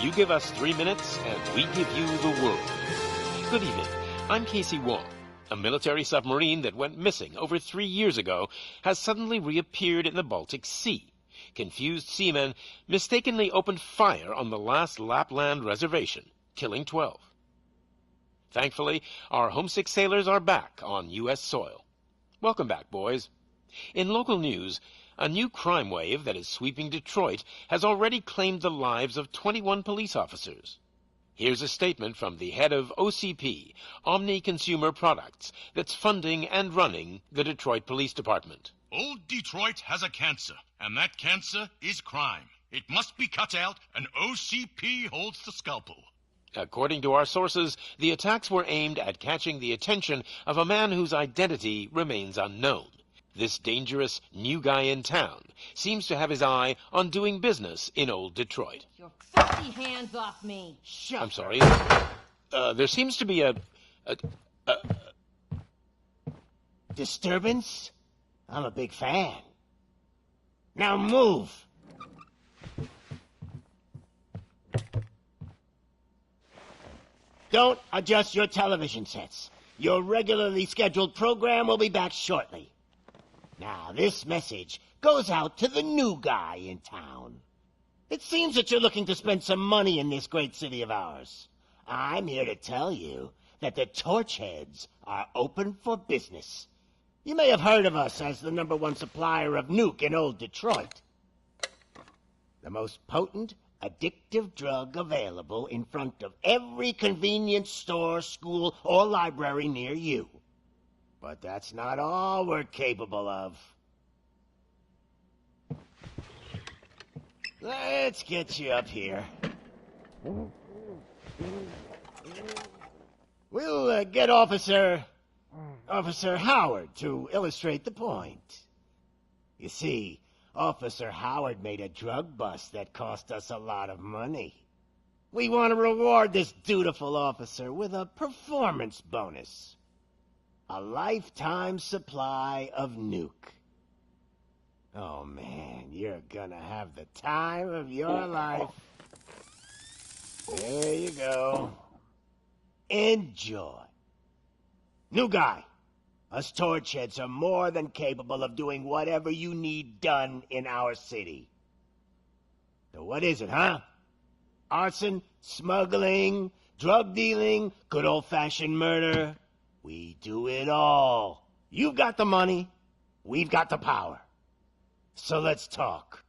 You give us 3 minutes, and we give you the world. Good evening. I'm Casey Wong. A military submarine that went missing over 3 years ago has suddenly reappeared in the Baltic Sea. Confused seamen mistakenly opened fire on the last Lapland reservation, killing 12. Thankfully, our homesick sailors are back on U.S. soil. Welcome back, boys. In local news, a new crime wave that is sweeping Detroit has already claimed the lives of 21 police officers. Here's a statement from the head of OCP, Omni Consumer Products, that's funding and running the Detroit Police Department. Old Detroit has a cancer, and that cancer is crime. It must be cut out, and OCP holds the scalpel. According to our sources, the attacks were aimed at catching the attention of a man whose identity remains unknown. This dangerous new guy in town seems to have his eye on doing business in old Detroit. Your filthy hands off me! Shut I'm sorry. There seems to be a disturbance? I'm a big fan. Now move! Don't adjust your television sets. Your regularly scheduled program will be back shortly. Now, this message goes out to the new guy in town. It seems that you're looking to spend some money in this great city of ours. I'm here to tell you that the Torchheads are open for business. You may have heard of us as the #1 supplier of nuke in old Detroit. The most potent, addictive drug available in front of every convenience store, school, or library near you. But that's not all we're capable of. Let's get you up here. We'll get Officer Howard to illustrate the point. You see, Officer Howard made a drug bust that cost us a lot of money. We want to reward this dutiful officer with a performance bonus. A lifetime supply of nuke. Oh man, you're gonna have the time of your life. There you go. Enjoy. New guy. Us Torchheads are more than capable of doing whatever you need done in our city. So what is it, huh? Arson, smuggling, drug dealing, good old-fashioned murder. We do it all. You've got the money, we've got the power. So let's talk.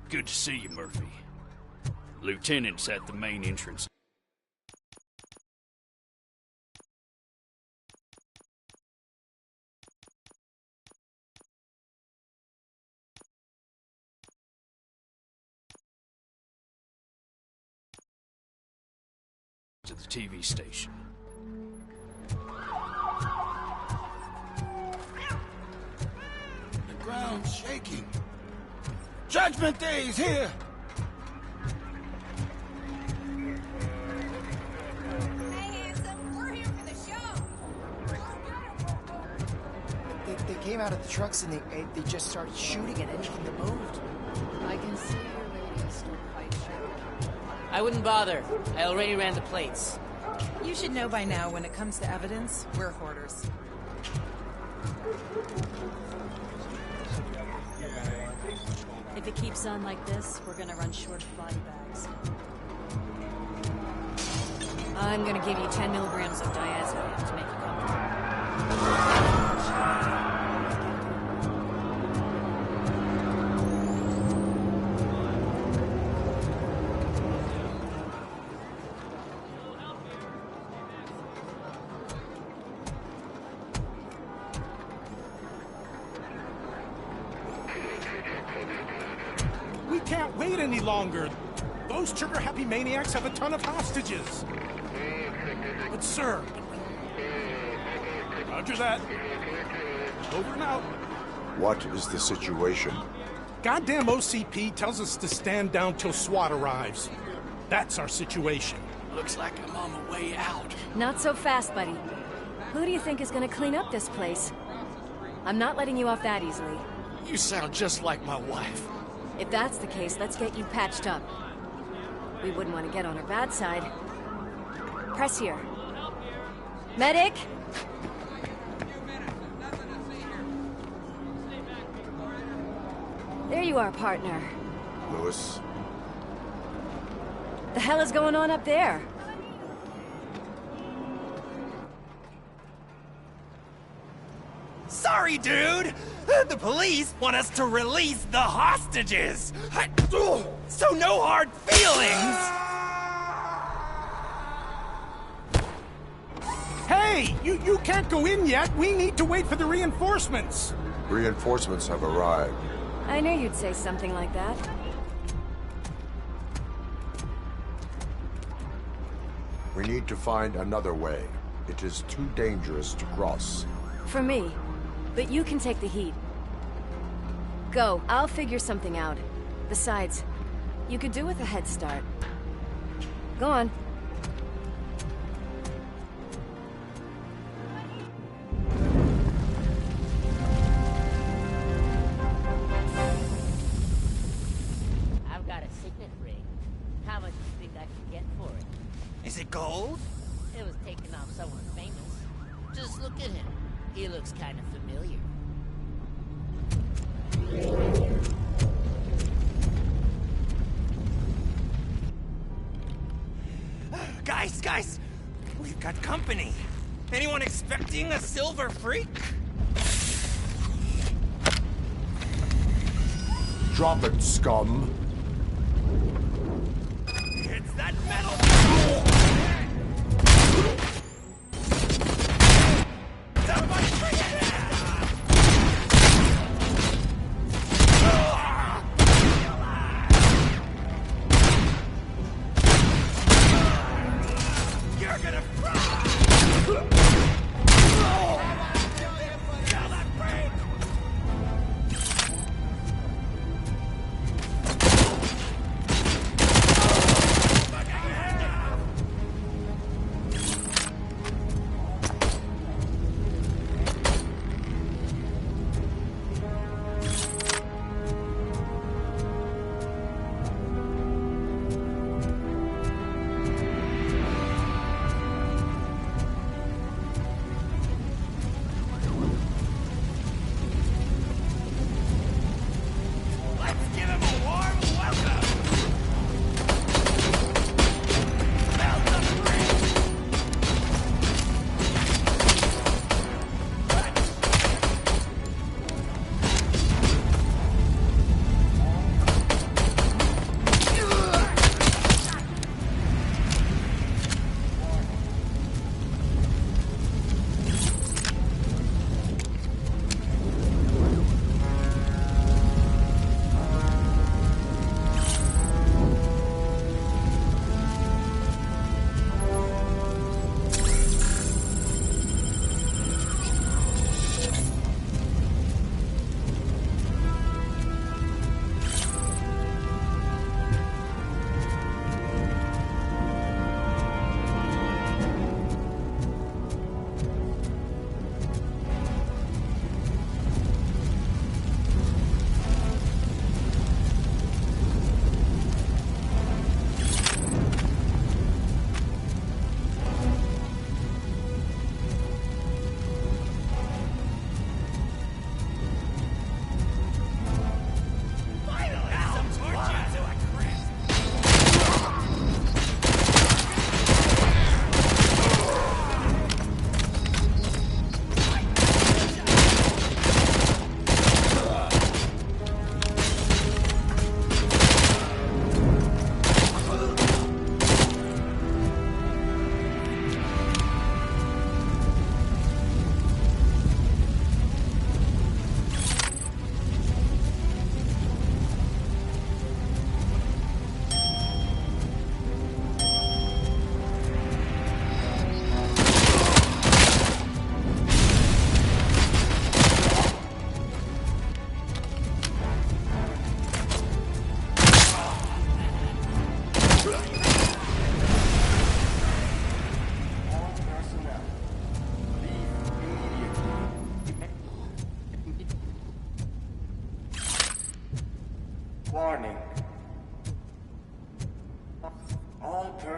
Good to see you, Murphy. Lieutenant's at the main entrance. To the TV station. The ground's shaking. Judgment Day is here! Hey, handsome, we're here for the show! They came out of the trucks and they just started shooting at anything that moved. I can see your lady still quite sure. I wouldn't bother. I already ran the plates. You should know by now, when it comes to evidence, we're hoarders. If it keeps on like this, we're gonna run short of body bags. I'm gonna give you 10 milligrams of diazepam to make you comfortable. it any longer. Those trigger-happy maniacs have a ton of hostages. But, sir... Roger that. Over and out. What is the situation? Goddamn OCP tells us to stand down till SWAT arrives. That's our situation. Looks like I'm on the way out. Not so fast, buddy. Who do you think is gonna clean up this place? I'm not letting you off that easily. You sound just like my wife. If that's the case, let's get you patched up. We wouldn't want to get on her bad side. Press here. Medic! There you are, partner. Lewis? The hell is going on up there? Sorry, dude! The police want us to release the hostages! So no hard feelings! Hey! You can't go in yet! We need to wait for the reinforcements! Reinforcements have arrived. I knew you'd say something like that. We need to find another way. It is too dangerous to cross. For me. But you can take the heat. Go. I'll figure something out. Besides, you could do with a head start. Go on. I've got a signet ring. How much do you think I can get for it? Is it gold? It was taken off someone famous. Just look at him. He looks kind of familiar. Guys! We've got company. Anyone expecting a silver freak? Drop it, scum. It's that metal...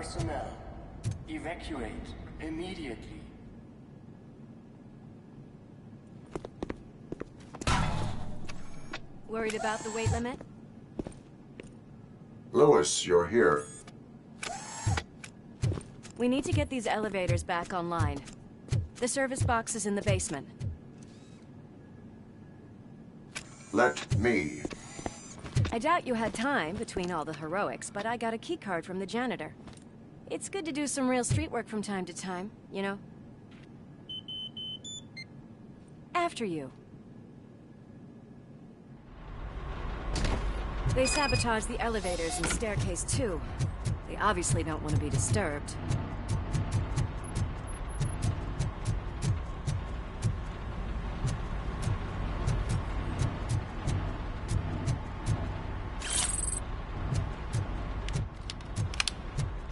personnel, evacuate immediately. Worried about the weight limit? Lewis, you're here. We need to get these elevators back online. The service box is in the basement. Let me. I doubt you had time between all the heroics, but I got a keycard from the janitor. It's good to do some real street work from time to time, you know? After you. They sabotaged the elevators and staircase too. They obviously don't want to be disturbed.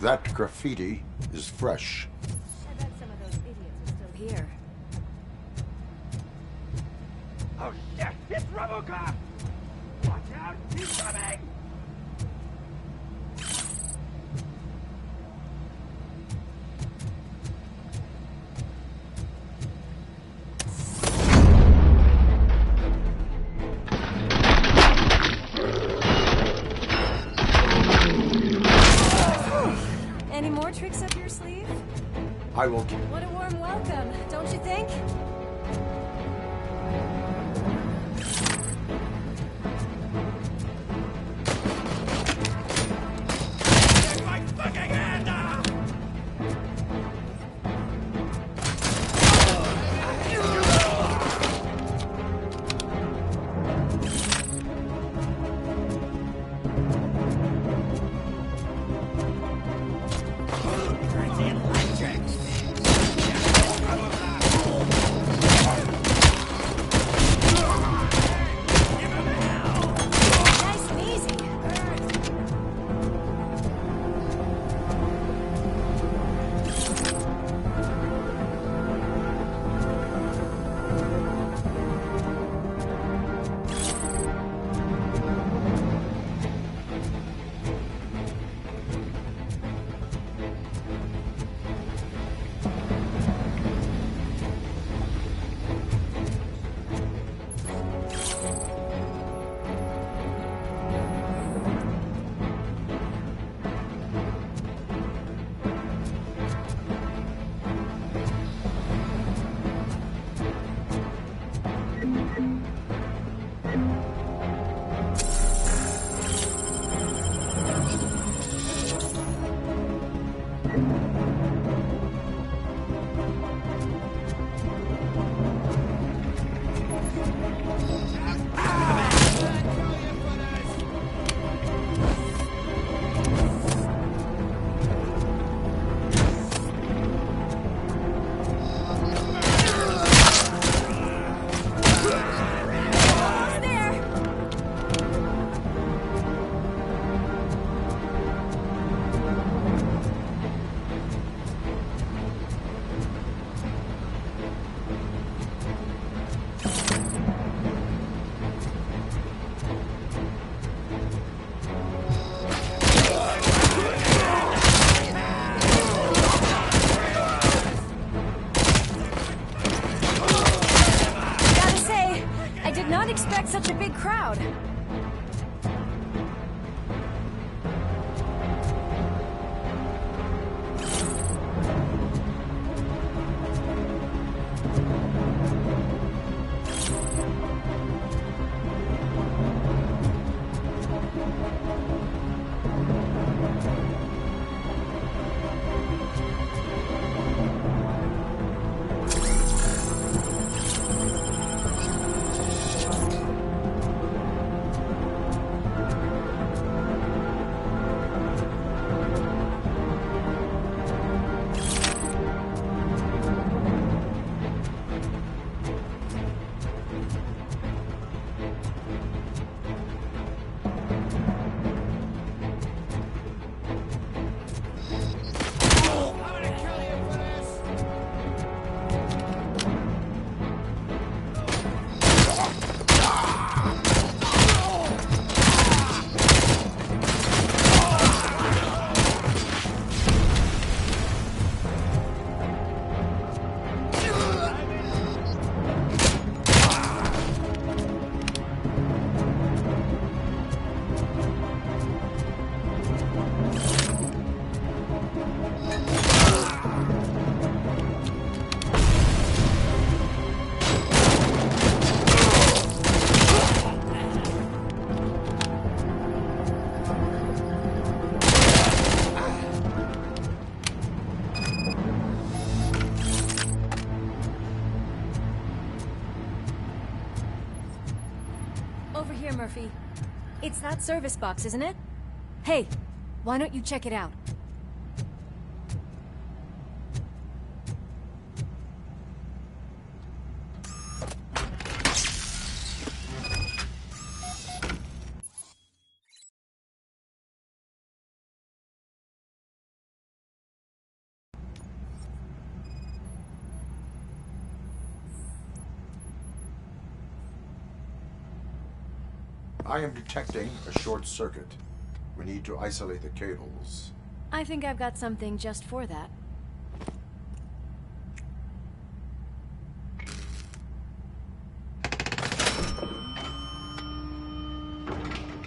That graffiti is fresh. I bet some of those idiots are still here. Oh shit! It's Robocop! Watch out! He's coming! Any more tricks up your sleeve? I will. What a warm welcome, don't you think? Get my fucking hand off! Nice and easy. Almost there. Gotta say, I did not expect such a big crowd. Murphy. It's that service box, isn't it? Hey, why don't you check it out? I am detecting a short circuit. We need to isolate the cables. I think I've got something just for that.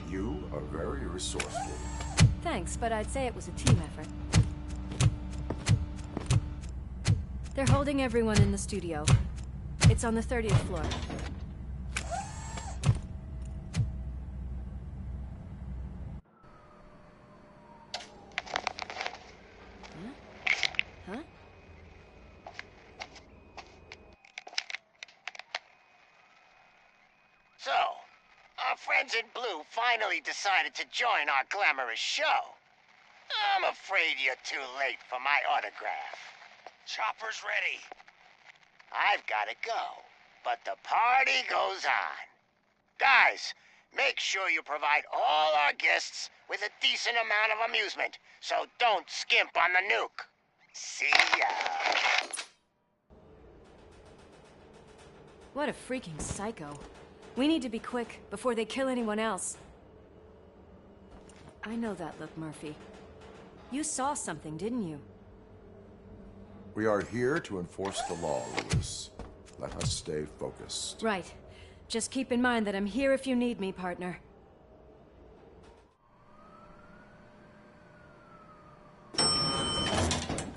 You are very resourceful. Thanks, but I'd say it was a team effort. They're holding everyone in the studio. It's on the 30th floor. So, our friends in blue finally decided to join our glamorous show. I'm afraid you're too late for my autograph. Chopper's ready. I've got to go, but the party goes on. Guys, make sure you provide all our guests with a decent amount of amusement, so don't skimp on the nuke. See ya. What a freaking psycho. We need to be quick before they kill anyone else. I know that look, Murphy. You saw something, didn't you? We are here to enforce the law, Lewis. Let us stay focused. Right. Just keep in mind that I'm here if you need me, partner.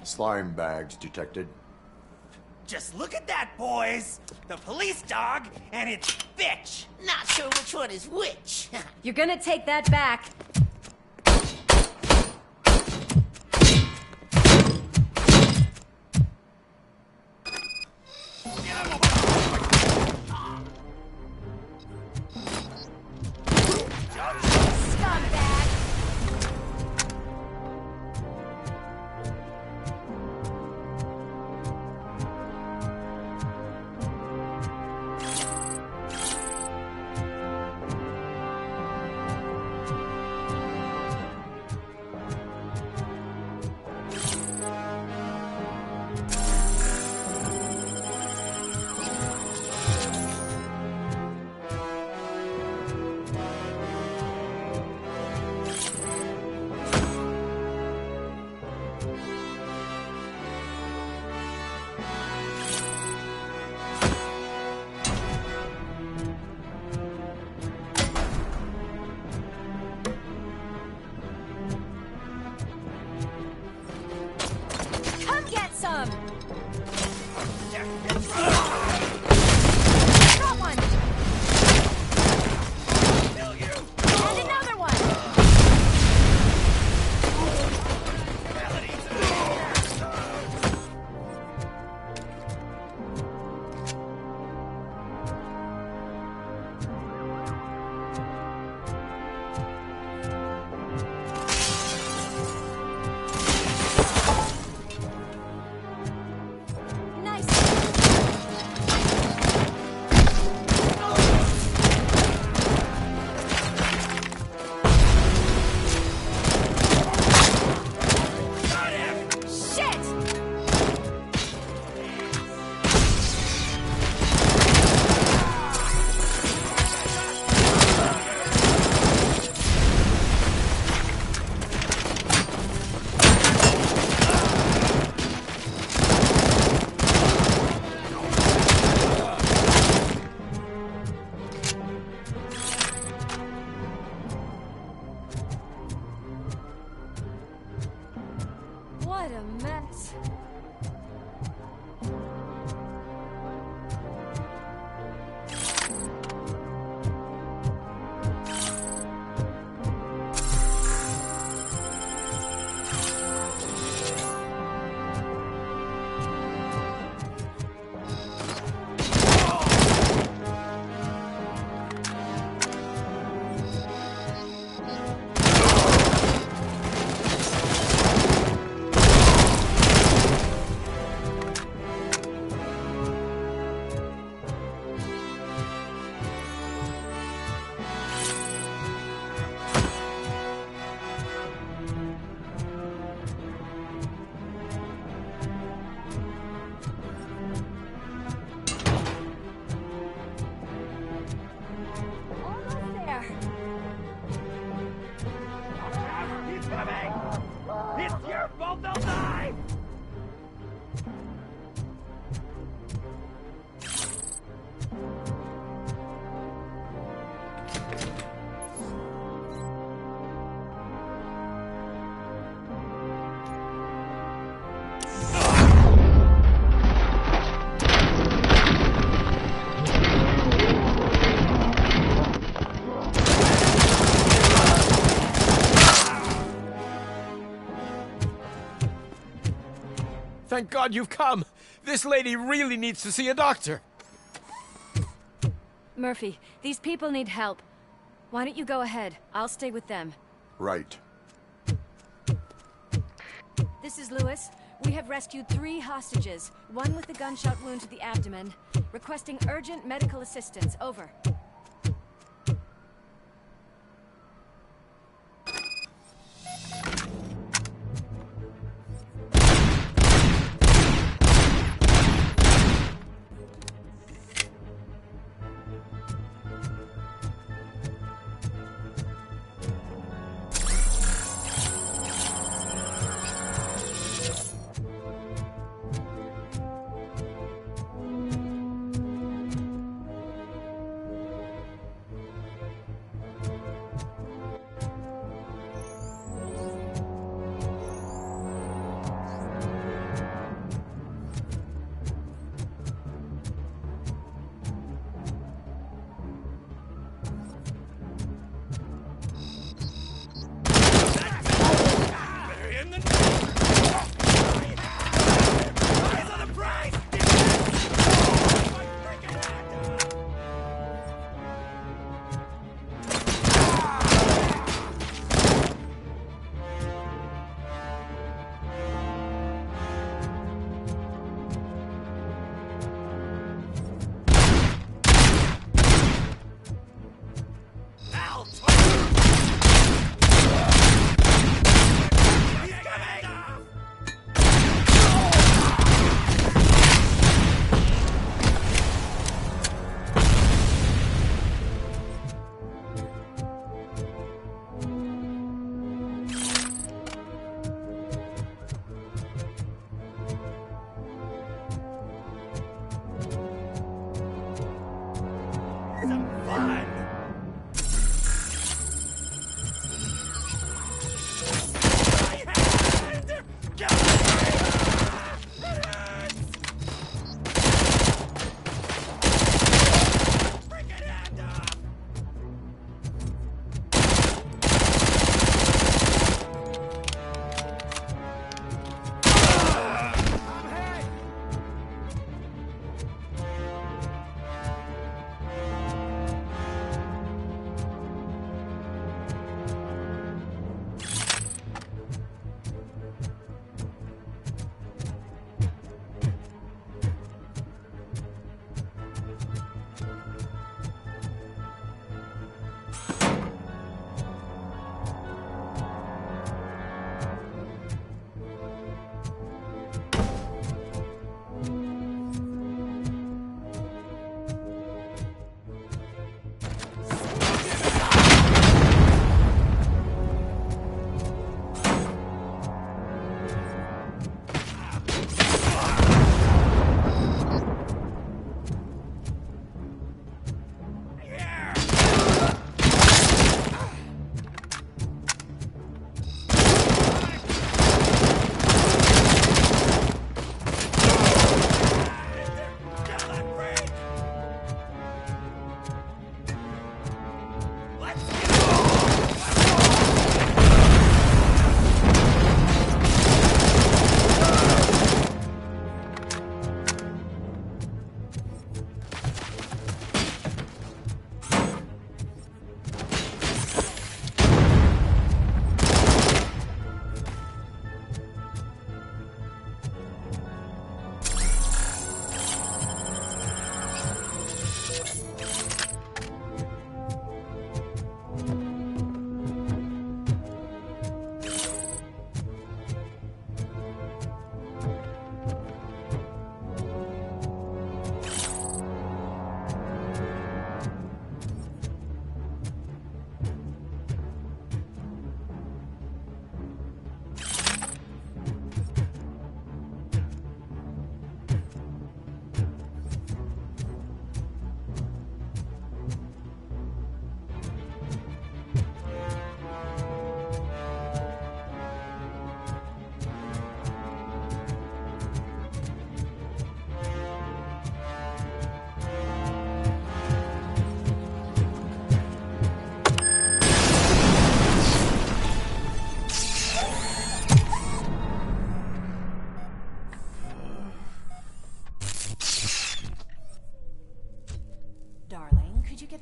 Slime bags detected. Just look at that, boys! The police dog and its bitch! Not sure which one is which. You're gonna take that back. What a mess. careful, they'll die! Thank God you've come! This lady really needs to see a doctor! Murphy, these people need help. Why don't you go ahead? I'll stay with them. Right. This is Lewis. We have rescued 3 hostages, one with a gunshot wound to the abdomen. Requesting urgent medical assistance. Over.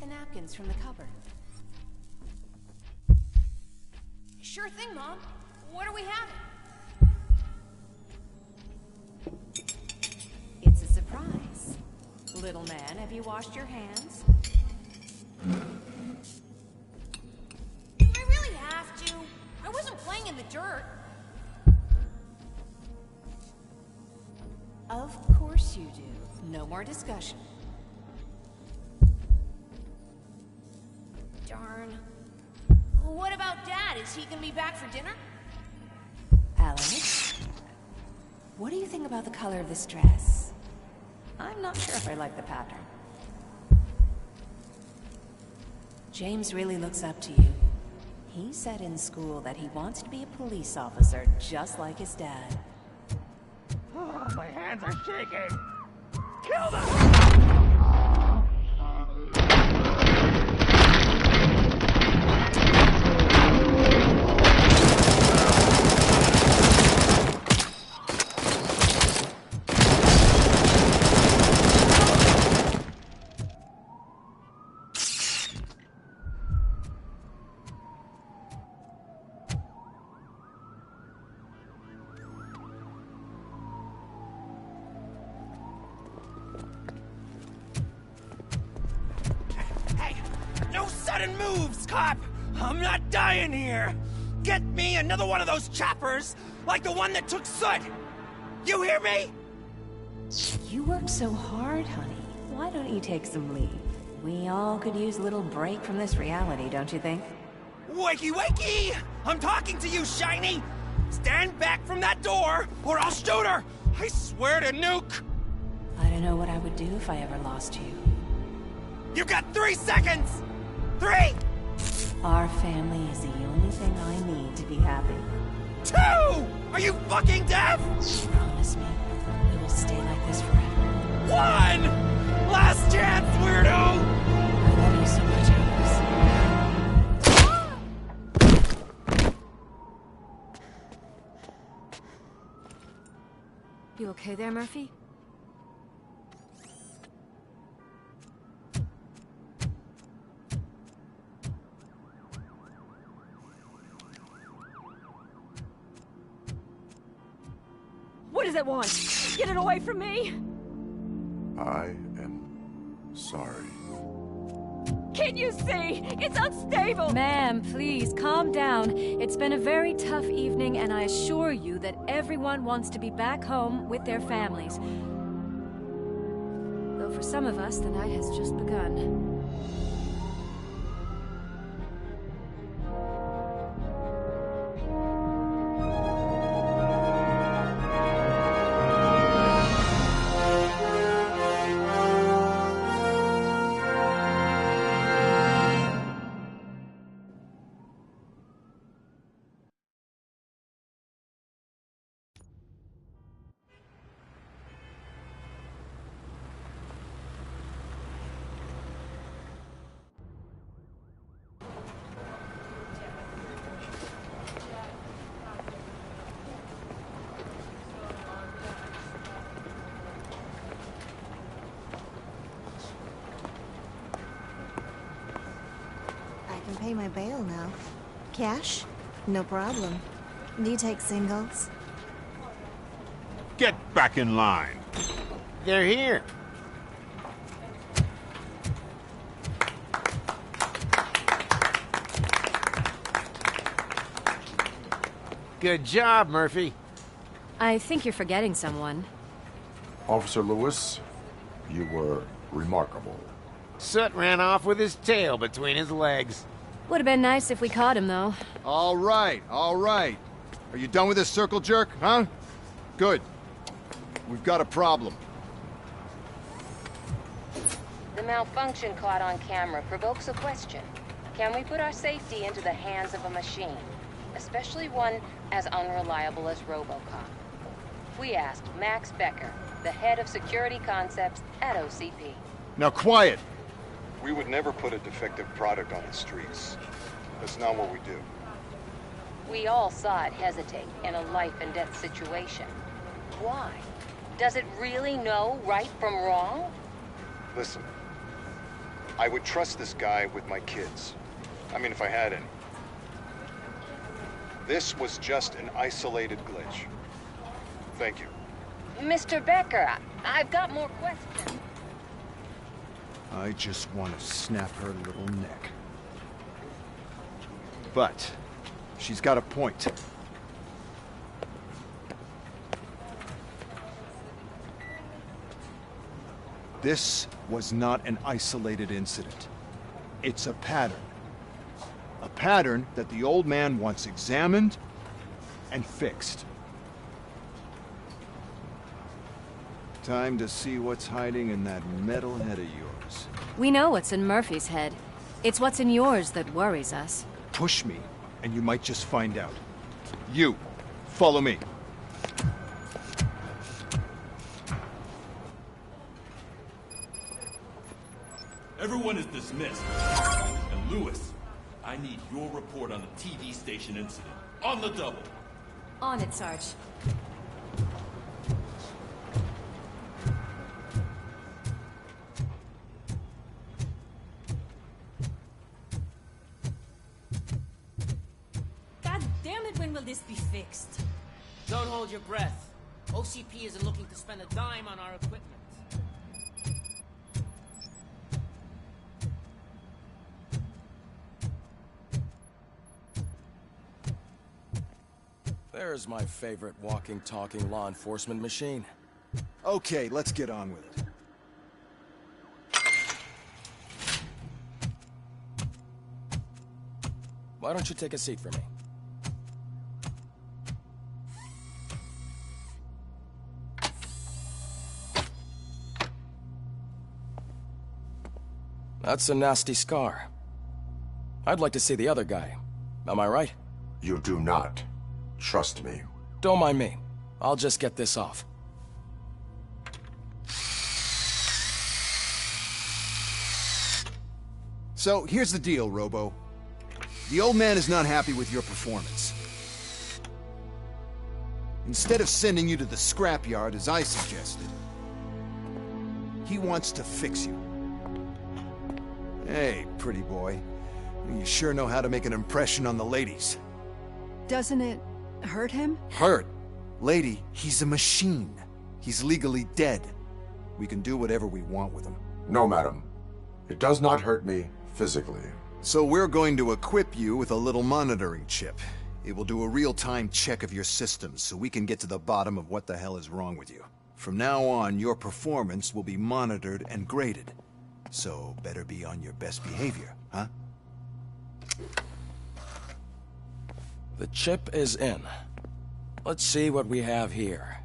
the napkins from the cupboard. Sure thing, Mom. What are we having? It's a surprise. Little man, have you washed your hands? Do I really have to? I wasn't playing in the dirt. Of course you do. No more discussion. Darn. What about Dad? Is he gonna be back for dinner? Alex, what do you think about the color of this dress? I'm not sure if I like the pattern. James really looks up to you. He said in school that he wants to be a police officer just like his dad. Oh, my hands are shaking! Kill them! Sudden moves, cop! I'm not dying here! Get me another one of those choppers, like the one that took Soot! You hear me? You work so hard, honey. Why don't you take some leave? We all could use a little break from this reality, don't you think? Wakey, wakey! I'm talking to you, Shiny! Stand back from that door, or I'll shoot her! I swear to nuke! I don't know what I would do if I ever lost you. You got 3 seconds! 3! Our family is the only thing I need to be happy. 2! Are you fucking deaf? Promise me it will stay like this forever. 1! Last chance, weirdo! I love you so much, Alex. You okay there, Murphy? What does it want? Get it away from me! I am sorry. Can't you see? It's unstable! Ma'am, please, calm down. It's been a very tough evening, and I assure you that everyone wants to be back home with their families. Though for some of us, the night has just begun. Pay my bail now. Cash? No problem. Do you take singles? Get back in line. They're here. Good job, Murphy. I think you're forgetting someone. Officer Lewis, you were remarkable. Soot ran off with his tail between his legs. Would have been nice if we caught him, though. All right, all right. Are you done with this circle jerk, huh? Good. We've got a problem. The malfunction caught on camera provokes a question. Can we put our safety into the hands of a machine? Especially one as unreliable as Robocop. We asked Max Becker, the head of security concepts at OCP. Now quiet! We would never put a defective product on the streets. That's not what we do. We all saw it hesitate in a life-and-death situation. Why? Does it really know right from wrong? Listen, I would trust this guy with my kids. I mean, if I had any. This was just an isolated glitch. Thank you. Mr. Becker, I've got more questions. I just want to snap her little neck. But she's got a point. This was not an isolated incident. It's a pattern. A pattern that the old man wants examined and fixed. Time to see what's hiding in that metal head of yours. We know what's in Murphy's head. It's what's in yours that worries us. Push me, and you might just find out. You, follow me. Everyone is dismissed. And Lewis, I need your report on the TV station incident. On the double. On it, Sarge. God damn it, when will this be fixed? Don't hold your breath. OCP isn't looking to spend a dime on our equipment. There's my favorite walking, talking law enforcement machine. Okay, let's get on with it. Why don't you take a seat for me? That's a nasty scar. I'd like to see the other guy. Am I right? You do not. Trust me. Don't mind me. I'll just get this off. So, here's the deal, Robo. The old man is not happy with your performance. Instead of sending you to the scrapyard, as I suggested, he wants to fix you. Hey, pretty boy. You sure know how to make an impression on the ladies. Doesn't it hurt him? Hurt? Lady, he's a machine. He's legally dead. We can do whatever we want with him. No, madam. It does not hurt me physically. So we're going to equip you with a little monitoring chip. It will do a real-time check of your systems so we can get to the bottom of what the hell is wrong with you. From now on, your performance will be monitored and graded. So better be on your best behavior, huh? The chip is in. Let's see what we have here.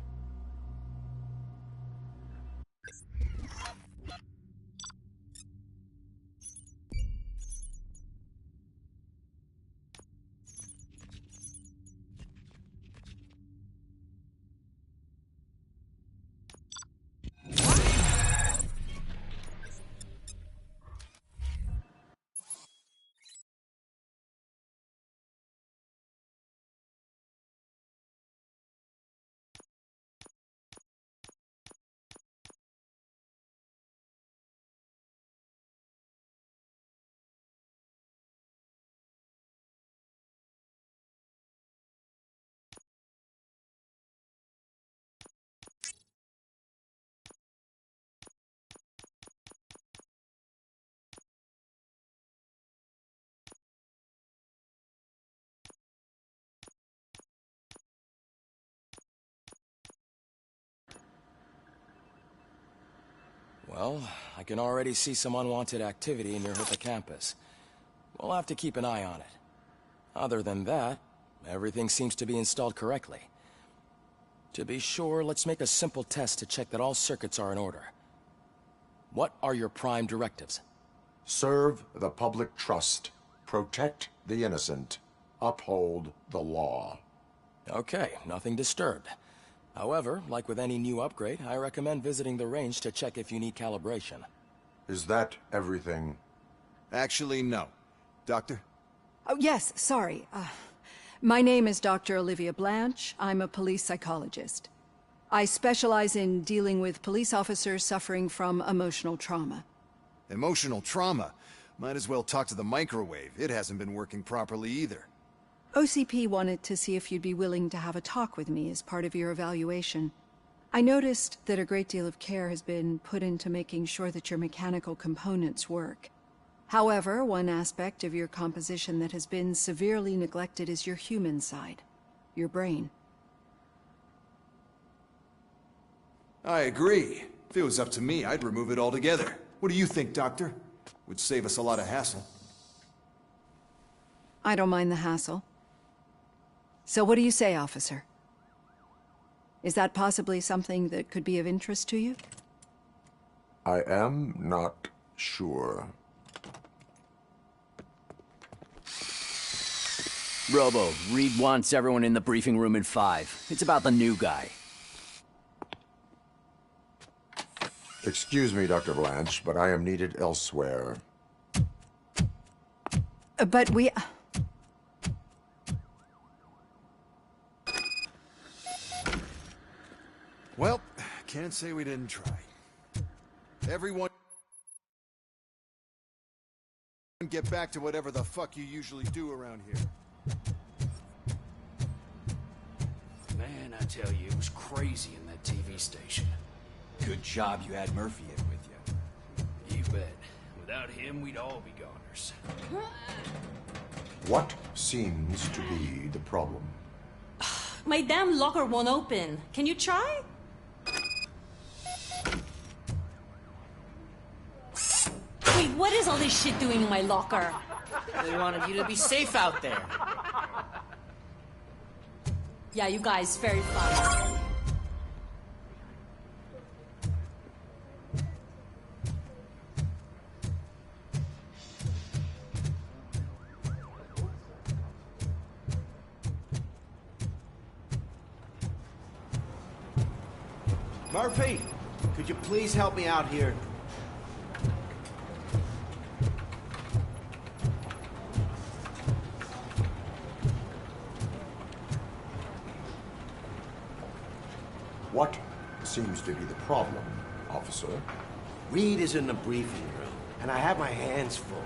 Well, I can already see some unwanted activity near Hippocampus. We'll have to keep an eye on it. Other than that, everything seems to be installed correctly. To be sure, let's make a simple test to check that all circuits are in order. What are your prime directives? Serve the public trust. Protect the innocent. Uphold the law. Okay, nothing disturbed. However, like with any new upgrade, I recommend visiting the range to check if you need calibration. Is that everything? Actually, no. Doctor? Oh, yes, sorry. My name is Dr. Olivia Blanche. I'm a police psychologist. I specialize in dealing with police officers suffering from emotional trauma. Emotional trauma. Might as well talk to the microwave. It hasn't been working properly either. OCP wanted to see if you'd be willing to have a talk with me as part of your evaluation. I noticed that a great deal of care has been put into making sure that your mechanical components work. However, one aspect of your composition that has been severely neglected is your human side, your brain. I agree. If it was up to me, I'd remove it altogether. What do you think, Doctor? Would save us a lot of hassle. I don't mind the hassle. So what do you say, officer? Is that possibly something that could be of interest to you? I am not sure. Robo, Reed wants everyone in the briefing room in 5. It's about the new guy. Excuse me, Dr. Blanche, but I am needed elsewhere. But we... Well, can't say we didn't try. Everyone... get back to whatever the fuck you usually do around here. Man, I tell you, it was crazy in that TV station. Good job you had Murphy in with you. You bet. Without him, we'd all be goners. What seems to be the problem? My damn locker won't open. Can you try? Wait, what is all this shit doing in my locker? They wanted you to be safe out there. Yeah, you guys, very fun. Murphy, could you please help me out here? What seems to be the problem, officer? Reed is in the briefing room, and I have my hands full.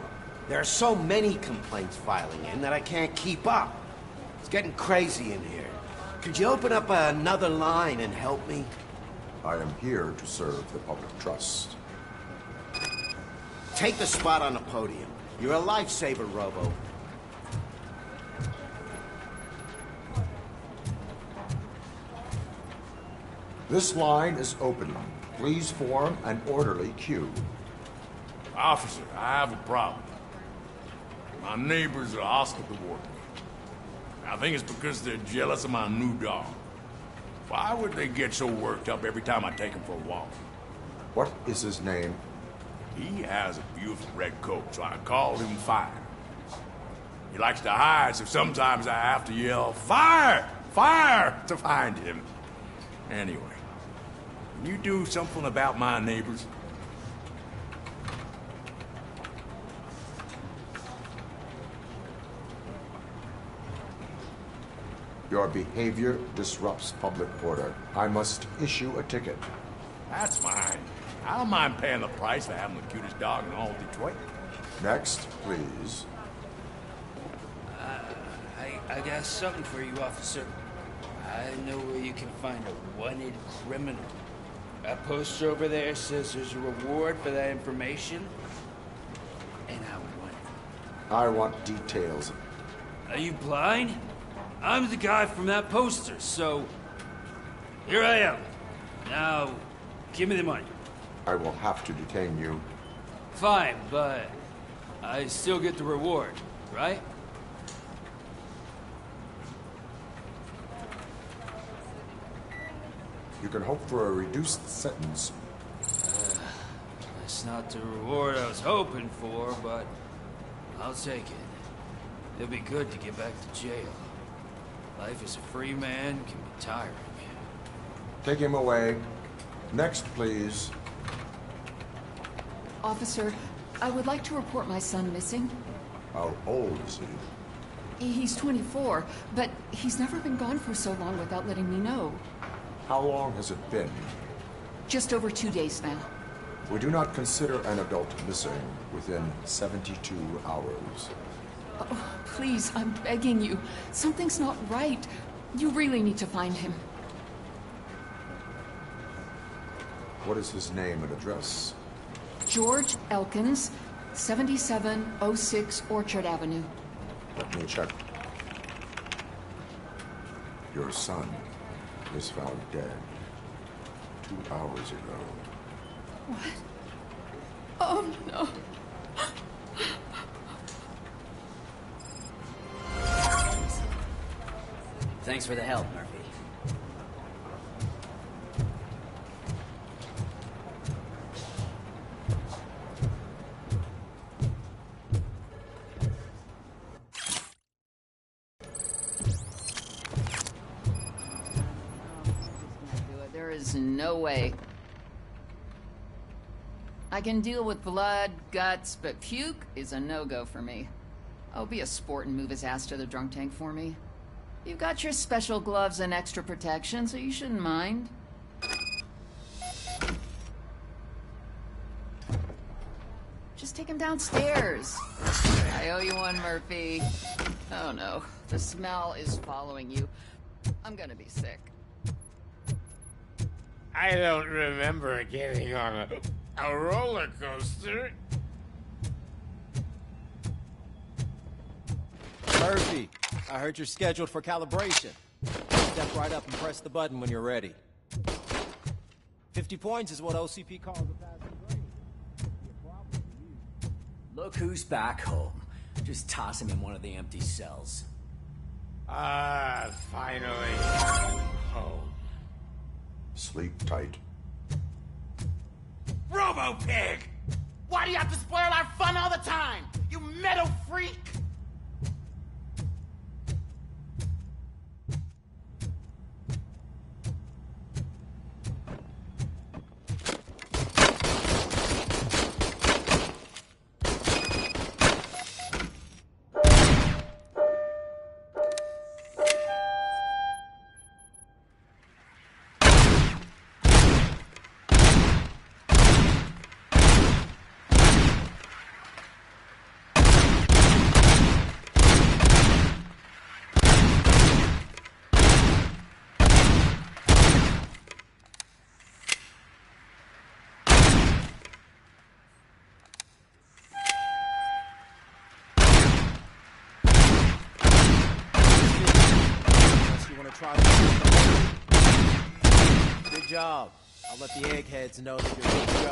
There are so many complaints filing in that I can't keep up. It's getting crazy in here. Could you open up another line and help me? I am here to serve the public trust. Take the spot on the podium. You're a lifesaver, Robo. This line is open. Please form an orderly queue. Officer, I have a problem. My neighbors are hostile toward me. I think it's because they're jealous of my new dog. Why would they get so worked up every time I take him for a walk? What is his name? He has a beautiful red coat, so I called him Fire. He likes to hide, so sometimes I have to yell, "Fire! Fire!" to find him. Anyway, can you do something about my neighbors? Your behavior disrupts public order. I must issue a ticket. That's fine. I don't mind paying the price for having the cutest dog in all Detroit. Next, please. I got something for you, officer. I know where you can find a wanted criminal. That poster over there says there's a reward for that information, and I want it. I want details. Are you blind? I'm the guy from that poster, so here I am. Now, give me the money. I will have to detain you. Fine, but I still get the reward, right? You can hope for a reduced sentence. That's not the reward I was hoping for, but I'll take it. It'll be good to get back to jail. Life as a free man can be tiring. Take him away. Next, please. Officer, I would like to report my son missing. How old is he? He's 24, but he's never been gone for so long without letting me know. How long has it been? Just over 2 days now. We do not consider an adult missing within 72 hours. Oh, please, I'm begging you. Something's not right. You really need to find him. What is his name and address? George Elkins, 7706 Orchard Avenue. Let me check. Your son was found dead 2 hours ago. What? Oh, no. Thanks for the help, Murphy. There is no way. I can deal with blood, guts, but puke is a no-go for me. Oh, be a sport and move his ass to the drunk tank for me. You've got your special gloves and extra protection, so you shouldn't mind. Just take him downstairs. I owe you one, Murphy. Oh no, the smell is following you. I'm gonna be sick. I don't remember getting on a roller coaster. Murphy, I heard you're scheduled for calibration. Step right up and press the button when you're ready. 50 points is what OCP calls a passing grade. Look who's back home. Just toss him in one of the empty cells. Finally. Home. Sleep tight. Robo-Pig! Why do you have to spoil our fun all the time? You metal freak! Good job. I'll let the eggheads know that you're good to go.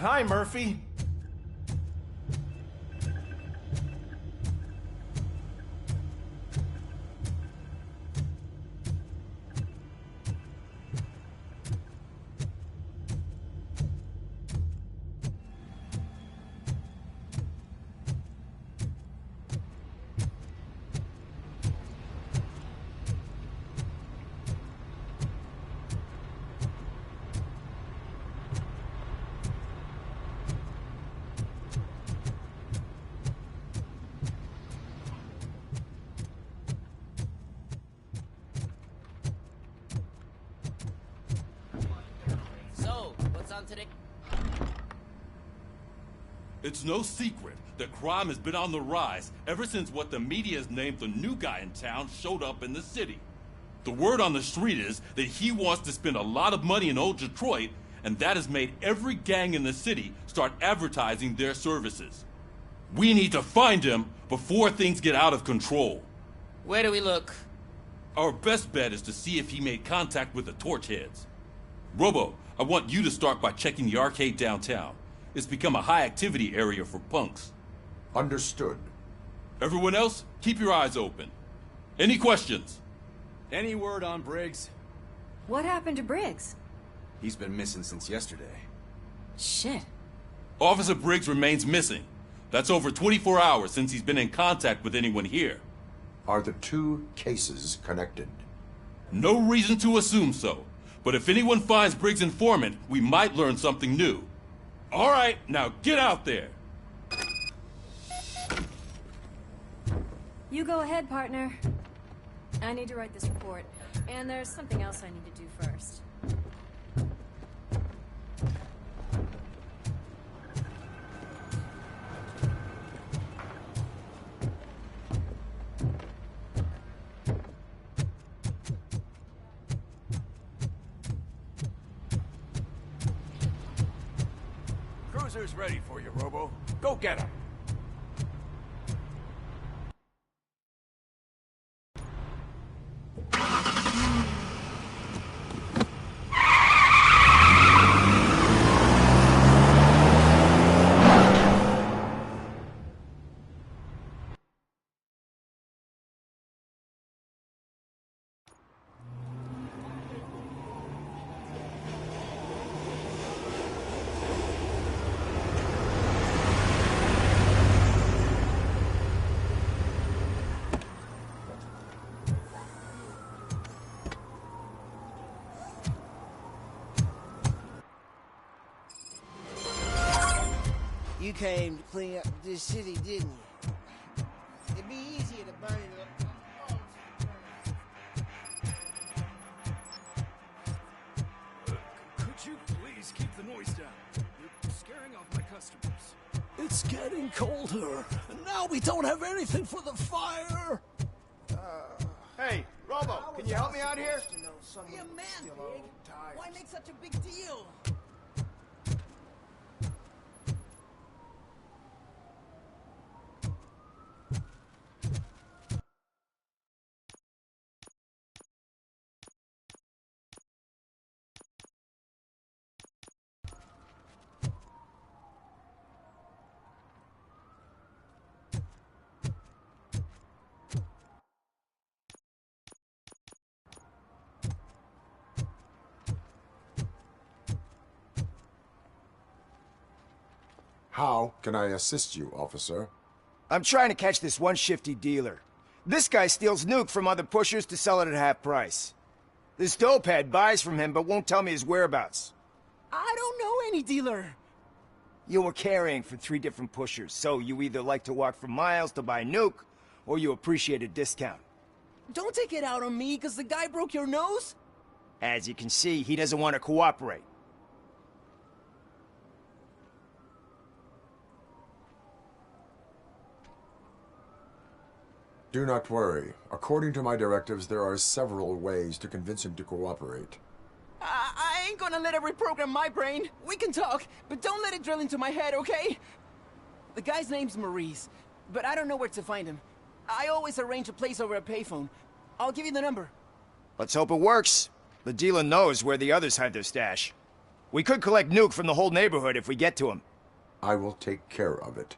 Hi, Murphy. Today. It's no secret that crime has been on the rise ever since what the media has named the new guy in town showed up in the city. The word on the street is that he wants to spend a lot of money in old Detroit, and that has made every gang in the city start advertising their services. We need to find him before things get out of control. Where do we look? Our best bet is to see if he made contact with the Torchheads. Robo, I want you to start by checking the arcade downtown. It's become a high-activity area for punks. Understood. Everyone else, keep your eyes open. Any questions? Any word on Briggs? What happened to Briggs? He's been missing since yesterday. Shit. Officer Briggs remains missing. That's over 24 hours since he's been in contact with anyone here. Are the two cases connected? No reason to assume so. But if anyone finds Briggs' informant, we might learn something new. All right, now get out there. You go ahead, partner. I need to write this report, and there's something else I need to do first. Cruiser's ready for you, Robo. Go get him. You came to clean up this city, didn't you? It'd be easier to burn it up. Could you please keep the noise down? You're scaring off my customers. It's getting colder, and now we don't have anything for the fire. Hey, Robo, can you help me out here? Be a man, Big. Why make such a big deal? How can I assist you, officer? I'm trying to catch this one shifty dealer. This guy steals nuke from other pushers to sell it at half price. This dopehead buys from him but won't tell me his whereabouts. I don't know any dealer. You were carrying for 3 different pushers, so you either like to walk for miles to buy nuke, or you appreciate a discount. Don't take it out on me, because the guy broke your nose? As you can see, he doesn't want to cooperate. Do not worry. According to my directives, there are several ways to convince him to cooperate. I ain't gonna let it reprogram my brain. We can talk, but don't let it drill into my head, okay? The guy's name's Maurice, but I don't know where to find him. I always arrange a place over a payphone. I'll give you the number. Let's hope it works. The dealer knows where the others hide their stash. We could collect nuke from the whole neighborhood if we get to him. I will take care of it.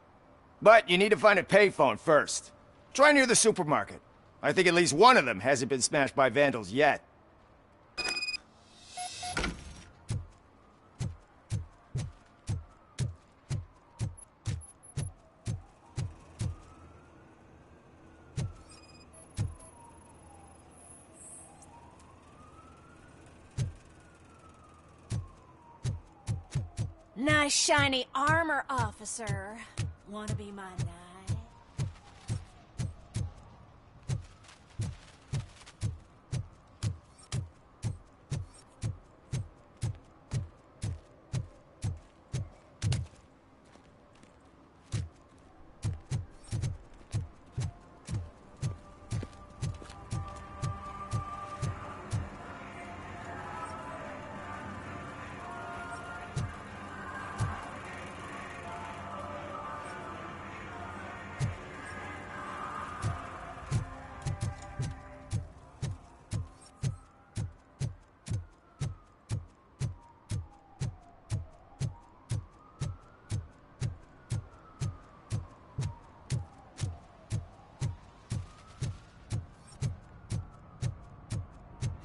But you need to find a payphone first. Try near the supermarket. I think at least one of them hasn't been smashed by vandals yet. Nice shiny armor, officer. Wanna be my knight?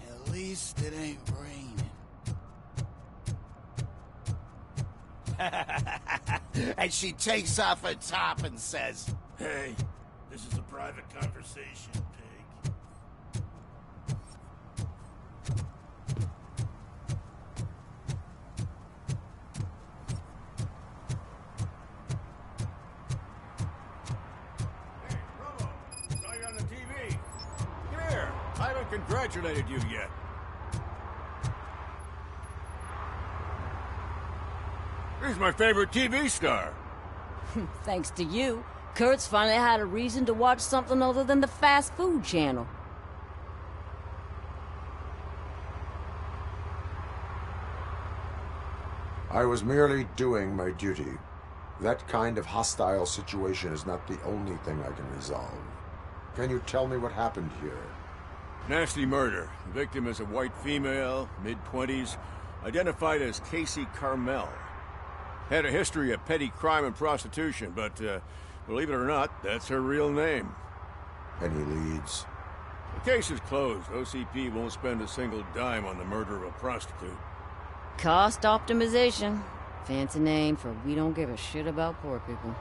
At least it ain't raining. And she takes off her top and says, Hey, this is a private conversation, Pig. congratulated you yet. He's my favorite TV star. Thanks to you, Kurt's finally had a reason to watch something other than the fast food channel. I was merely doing my duty. That kind of hostile situation is not the only thing I can resolve. Can you tell me what happened here? Nasty murder. The victim is a white female, mid-20s, identified as Casey Carmel. Had a history of petty crime and prostitution, but believe it or not, that's her real name. Any leads? The case is closed. OCP won't spend a single dime on the murder of a prostitute. Cost optimization. Fancy name for we don't give a shit about poor people.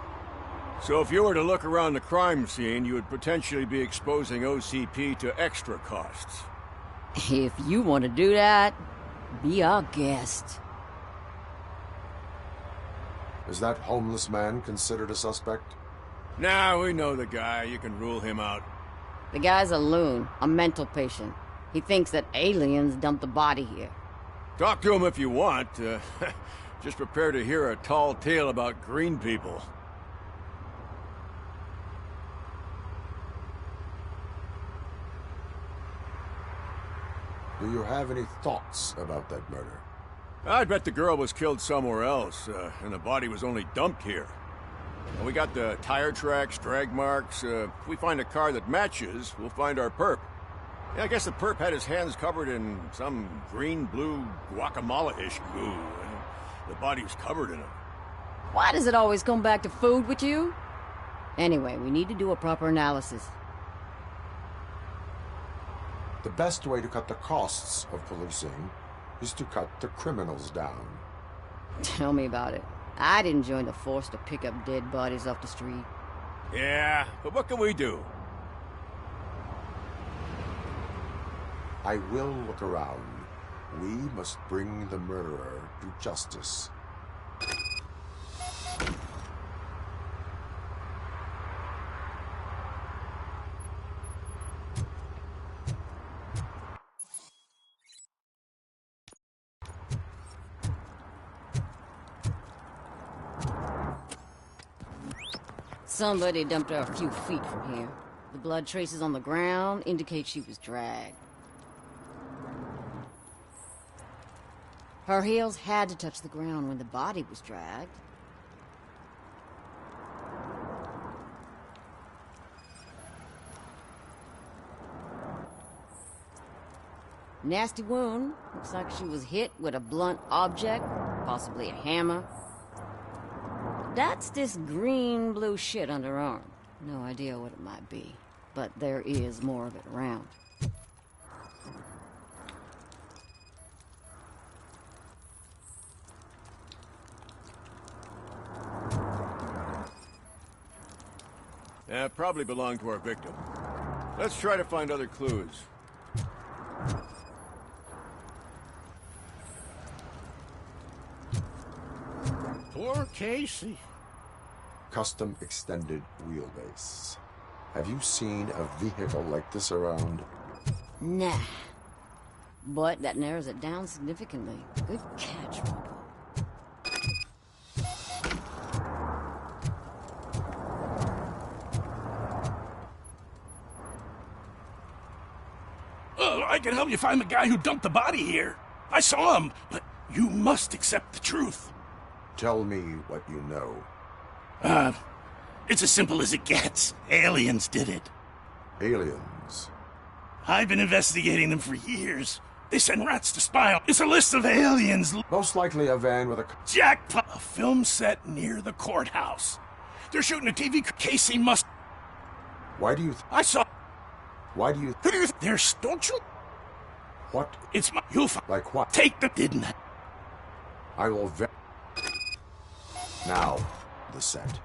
So if you were to look around the crime scene, you would potentially be exposing OCP to extra costs. If you want to do that, be our guest. Is that homeless man considered a suspect? Nah, we know the guy. You can rule him out. The guy's a loon, a mental patient. He thinks that aliens dumped the body here. Talk to him if you want. Just prepare to hear a tall tale about green people. Do you have any thoughts about that murder? I'd bet the girl was killed somewhere else, and the body was only dumped here. And we got the tire tracks, drag marks. If we find a car that matches, we'll find our perp. Yeah, I guess the perp had his hands covered in some green-blue guacamole-ish goo. The body was covered in it. Why does it always come back to food with you? Anyway, we need to do a proper analysis. The best way to cut the costs of policing is to cut the criminals down. Tell me about it. I didn't join the force to pick up dead bodies off the street. Yeah, but what can we do? I will look around. We must bring the murderer to justice. Somebody dumped her a few feet from here. The blood traces on the ground indicate she was dragged. Her heels had to touch the ground when the body was dragged. Nasty wound. Looks like she was hit with a blunt object, possibly a hammer. That's this green-blue shit under her arm. No idea what it might be, but there is more of it around. Probably belonged to our victim. Let's try to find other clues. Poor Casey. Custom extended wheelbase. Have you seen a vehicle like this around? Nah. But that narrows it down significantly. Good catch, Robo. I can help you find the guy who dumped the body here. I saw him, but you must accept the truth. Tell me what you know. It's as simple as it gets. Aliens did it. Aliens? I've been investigating them for years. They send rats to spy on. It's a list of aliens. Most likely a van with a... Jackpot. A film set near the courthouse. They're shooting a TV. Casey must... Why do you... I saw... Why do you... Who do you... There's... Don't you... What? It's my... You'll find... Like what? Take the... Didn't I? I will Now, the set.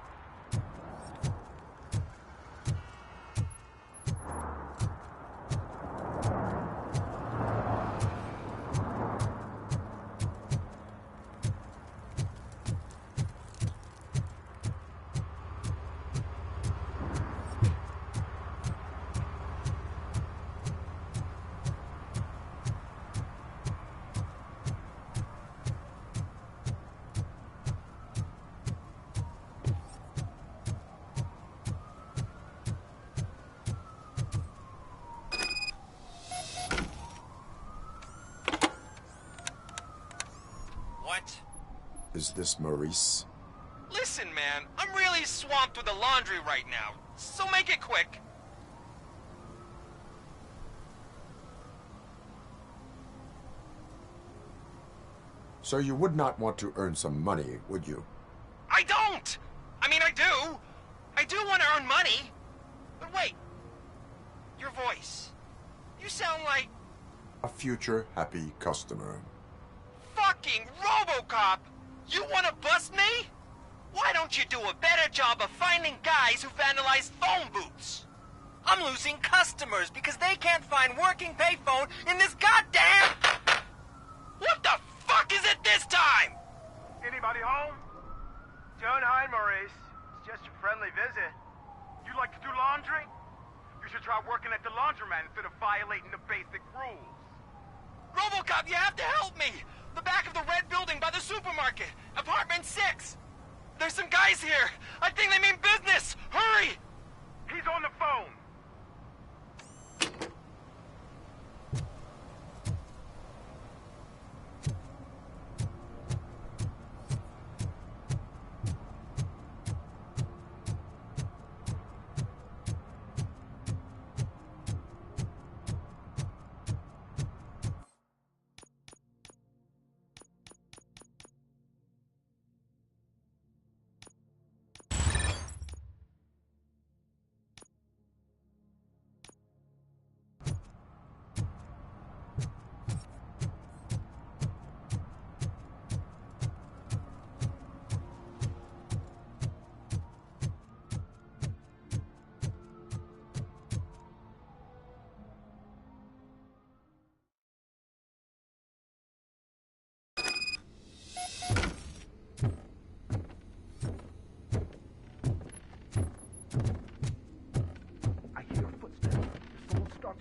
Is this Maurice? Listen, man, I'm really swamped with the laundry right now, so make it quick. So you would not want to earn some money, would you? I don't! I mean, I do. I do want to earn money. But wait. Your voice. You sound like... A future happy customer. Fucking Robocop! You want to bust me? Why don't you do a better job of finding guys who vandalize phone booths? I'm losing customers because they can't find working payphone in this goddamn... What the fuck is it this time? Anybody home? Don't hide, Maurice. It's just a friendly visit. You like to do laundry? You should try working at the laundromat instead of violating the basic rules. Robocop, you have to help me! The back of the red building by the supermarket. Apartment 6. There's some guys here. I think they mean business. Hurry! He's on the phone.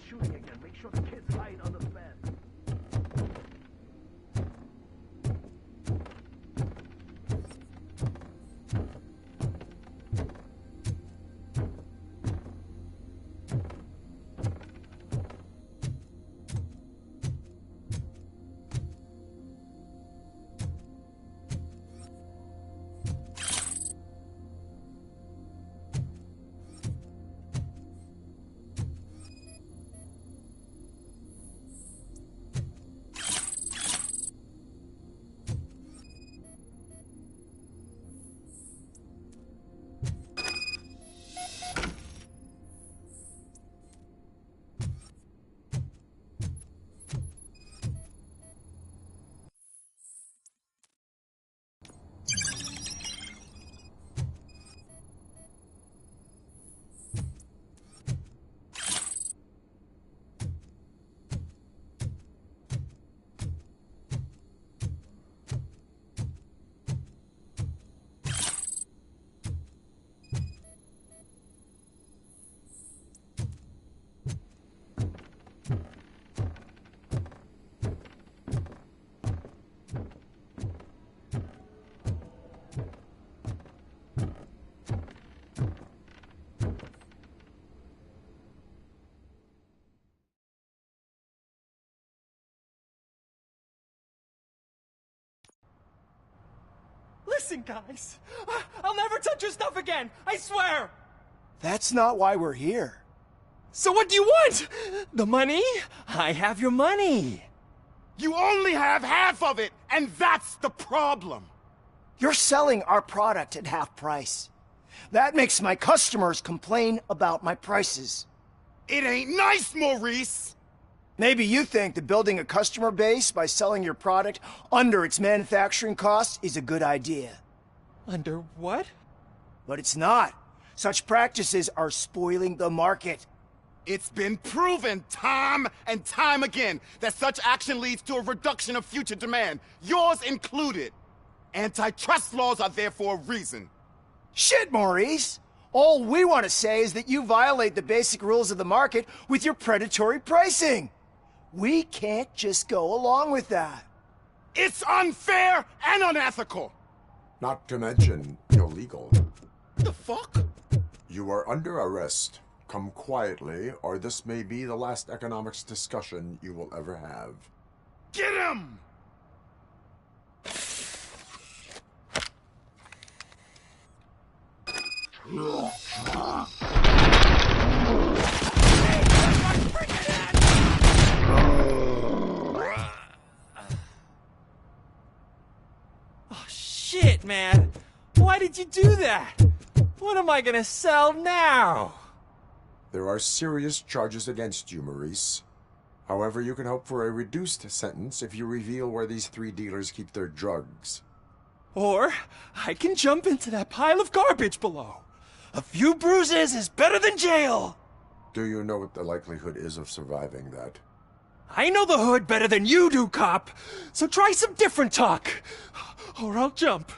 Shooting again. Make sure the kid's lying under the bed. Listen, guys. I'll never touch your stuff again. I swear. That's not why we're here. So what do you want? The money? I have your money. You only have half of it, and that's the problem. You're selling our product at half price. That makes my customers complain about my prices. It ain't nice, Maurice! Maybe you think that building a customer base by selling your product under its manufacturing costs is a good idea. Under what? But it's not. Such practices are spoiling the market. It's been proven time and time again that such action leads to a reduction of future demand, yours included. Antitrust laws are there for a reason. Shit, Maurice! All we want to say is that you violate the basic rules of the market with your predatory pricing. We can't just go along with that. It's unfair and unethical! Not to mention illegal. The fuck? You are under arrest. Come quietly, or this may be the last economics discussion you will ever have. Get him! Oh, shit, man. Why did you do that? What am I gonna sell now? There are serious charges against you, Maurice. However, you can hope for a reduced sentence if you reveal where these 3 dealers keep their drugs. Or I can jump into that pile of garbage below. A few bruises is better than jail. Do you know what the likelihood is of surviving that? I know the hood better than you do, cop. So try some different talk, or I'll jump.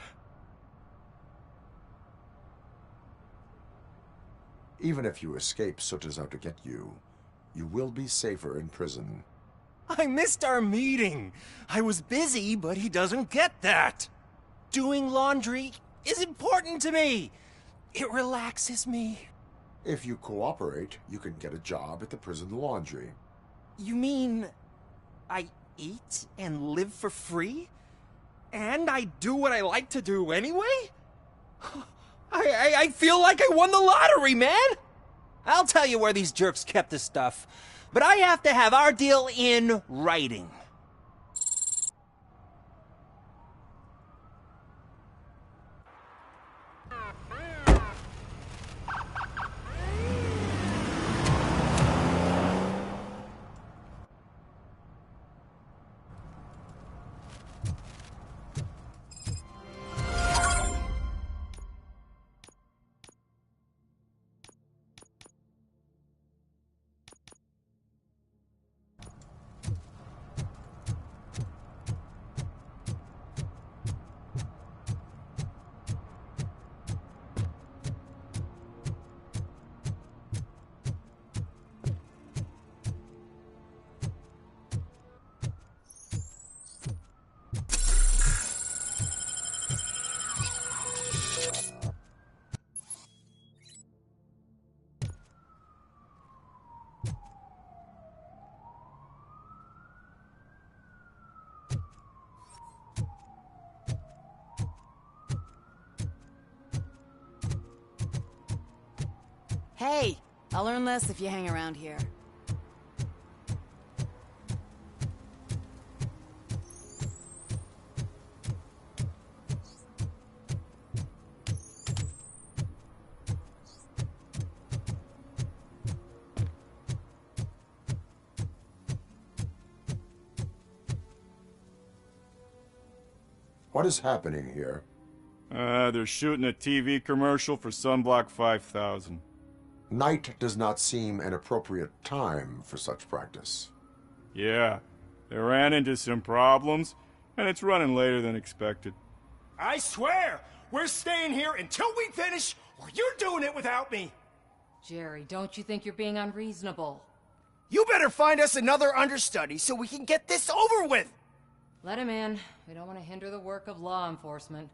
Even if you escape Soot is out to get you, you will be safer in prison. I missed our meeting. I was busy, but he doesn't get that. Doing laundry is important to me. It relaxes me. If you cooperate, you can get a job at the prison laundry. You mean I eat and live for free? And I do what I like to do anyway? I feel like I won the lottery, man! I'll tell you where these jerks kept the stuff, but I have to have our deal in writing. Hey, I'll learn less if you hang around here. What is happening here? They're shooting a TV commercial for Sunblock 5000. Night does not seem an appropriate time for such practice. Yeah, they ran into some problems, and it's running later than expected. I swear, we're staying here until we finish, or you're doing it without me. Jerry, don't you think you're being unreasonable? You better find us another understudy so we can get this over with. Let him in. We don't want to hinder the work of law enforcement.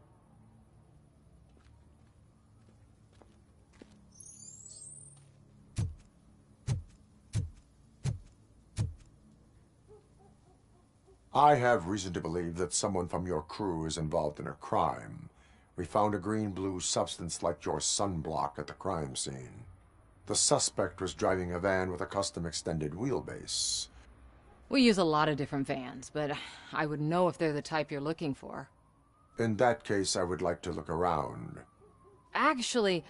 I have reason to believe that someone from your crew is involved in a crime. We found a green-blue substance like your sunblock at the crime scene. The suspect was driving a van with a custom extended wheelbase. We use a lot of different vans, but I would know if they're the type you're looking for. In that case, I would like to look around. Actually,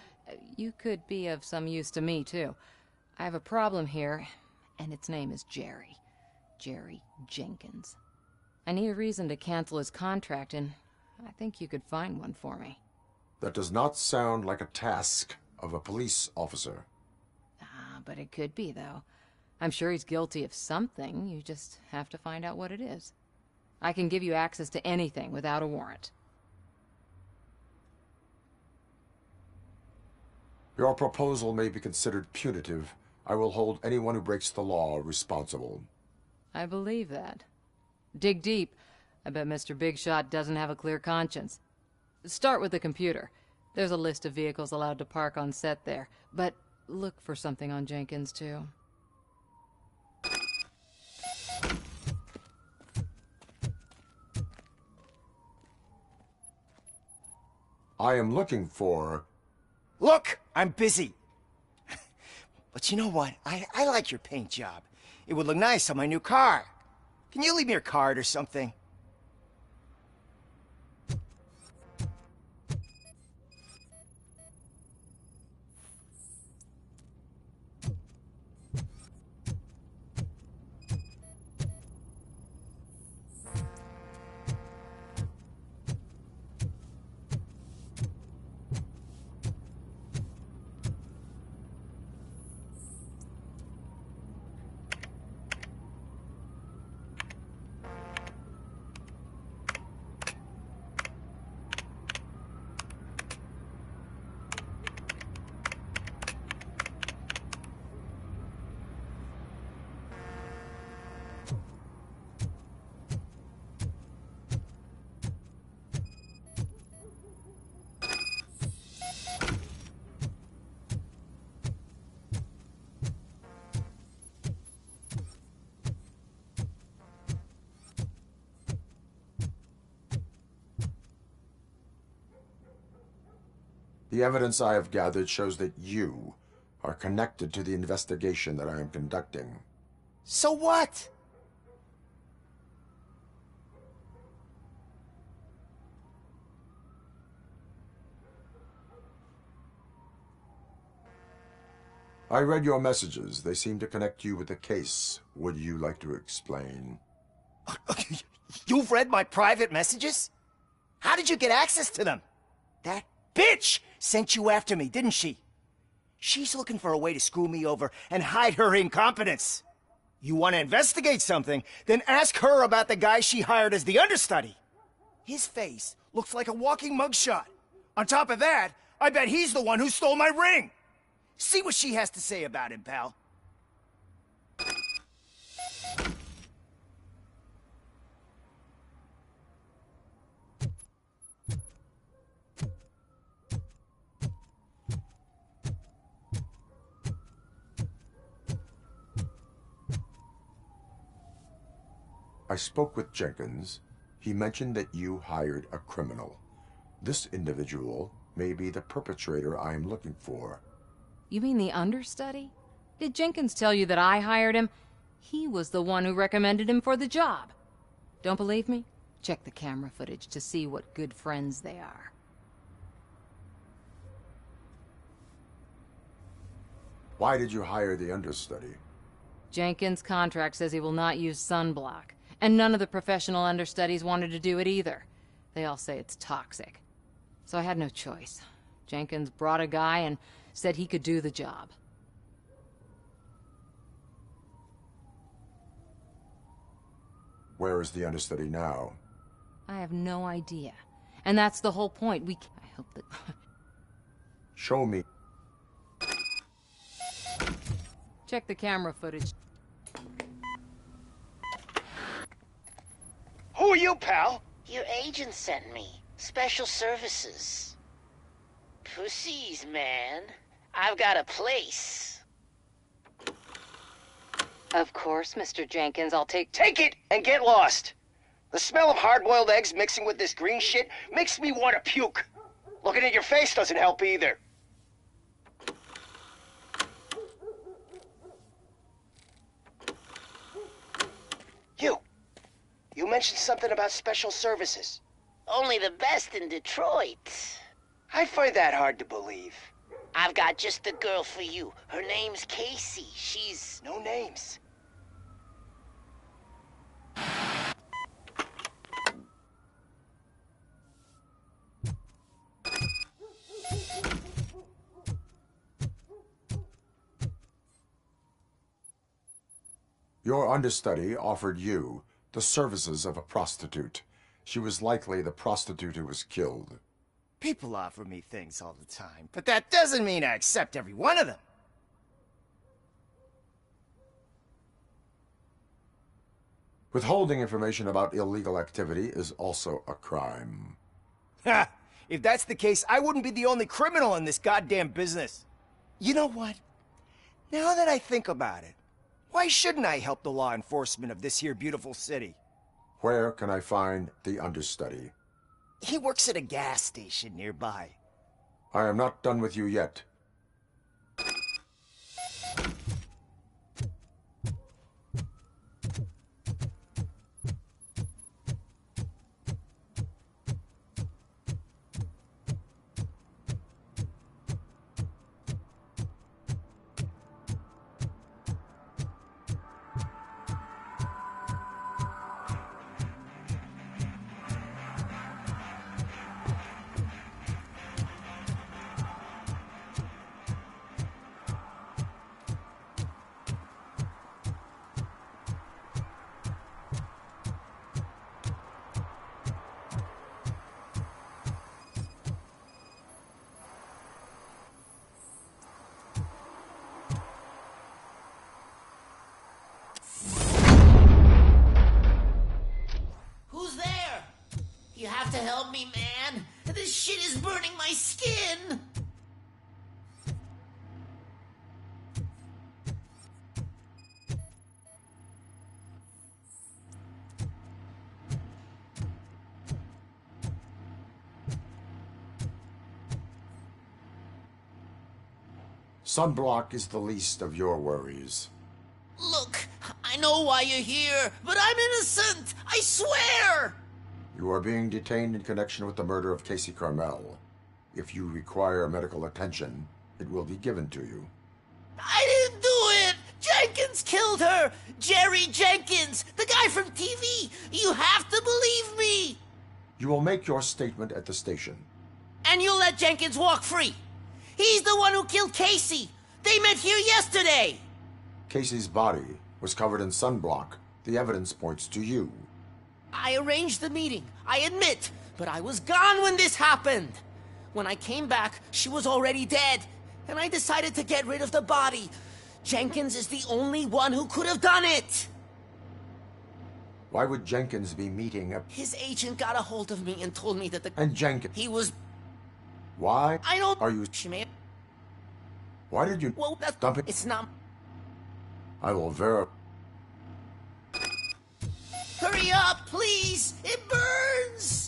you could be of some use to me, too. I have a problem here, and its name is Jerry. Jerry Jenkins. I need a reason to cancel his contract, and I think you could find one for me. That does not sound like a task of a police officer. But it could be, though. I'm sure he's guilty of something. You just have to find out what it is. I can give you access to anything without a warrant. Your proposal may be considered punitive. I will hold anyone who breaks the law responsible. I believe that. Dig deep. I bet Mr. Big Shot doesn't have a clear conscience. Start with the computer. There's a list of vehicles allowed to park on set there, but look for something on Jenkins, too. I am looking for Look, I'm busy. But you know what? I like your paint job. It would look nice on my new car. Can you leave me your card or something? The evidence I have gathered shows that you are connected to the investigation that I am conducting. So what? I read your messages. They seem to connect you with the case. Would you like to explain? You've read my private messages? How did you get access to them? That bitch sent you after me, didn't she? She's looking for a way to screw me over and hide her incompetence. You want to investigate something, then ask her about the guy she hired as the understudy. His face looks like a walking mugshot. On top of that, I bet he's the one who stole my ring. See what she has to say about him, pal. I spoke with Jenkins. He mentioned that you hired a criminal. This individual may be the perpetrator I am looking for. You mean the understudy? Did Jenkins tell you that I hired him? He was the one who recommended him for the job. Don't believe me? Check the camera footage to see what good friends they are. Why did you hire the understudy? Jenkins' contract says he will not use sunblock, and none of the professional understudies wanted to do it either. They all say it's toxic. So I had no choice. Jenkins brought a guy and said he could do the job. Where is the understudy now? I have no idea. And that's the whole point. I hope that... Show me. Check the camera footage. Who are you, pal? Your agent sent me. Special services. Pussies, man. I've got a place. Of course, Mr. Jenkins, I'll take... Take it and get lost. The smell of hard-boiled eggs mixing with this green shit makes me want to puke. Looking at your face doesn't help either. You mentioned something about special services. Only the best in Detroit. I find that hard to believe. I've got just the girl for you. Her name's Casey. She's... No names. Your understudy offered you the services of a prostitute. She was likely the prostitute who was killed. People offer me things all the time, but that doesn't mean I accept every one of them. Withholding information about illegal activity is also a crime. Ha! If that's the case, I wouldn't be the only criminal in this goddamn business. You know what? Now that I think about it, why shouldn't I help the law enforcement of this here beautiful city? Where can I find the understudy? He works at a gas station nearby. I am not done with you yet. Who's there? You have to help me, man. This shit is burning my skin. Sunblock is the least of your worries. Look, I know why you're here, but I'm innocent. I swear. You are being detained in connection with the murder of Casey Carmel. If you require medical attention, it will be given to you. I didn't do it. Jenkins killed her. Jerry Jenkins, the guy from TV. You have to believe me. You will make your statement at the station. And you'll let Jenkins walk free. He's the one who killed Casey. They met here yesterday. Casey's body was covered in sunblock. The evidence points to you. I arranged the meeting, I admit, but I was gone when this happened. When I came back, she was already dead, and I decided to get rid of the body. Jenkins is the only one who could have done it. Why would Jenkins be meeting a... His agent got a hold of me and told me that the... And Jenkins... He was... Why? I don't... Are you... She may have... Why did you... Well, that's... Dump it? It's not... I will verify... Hurry up, please! It burns!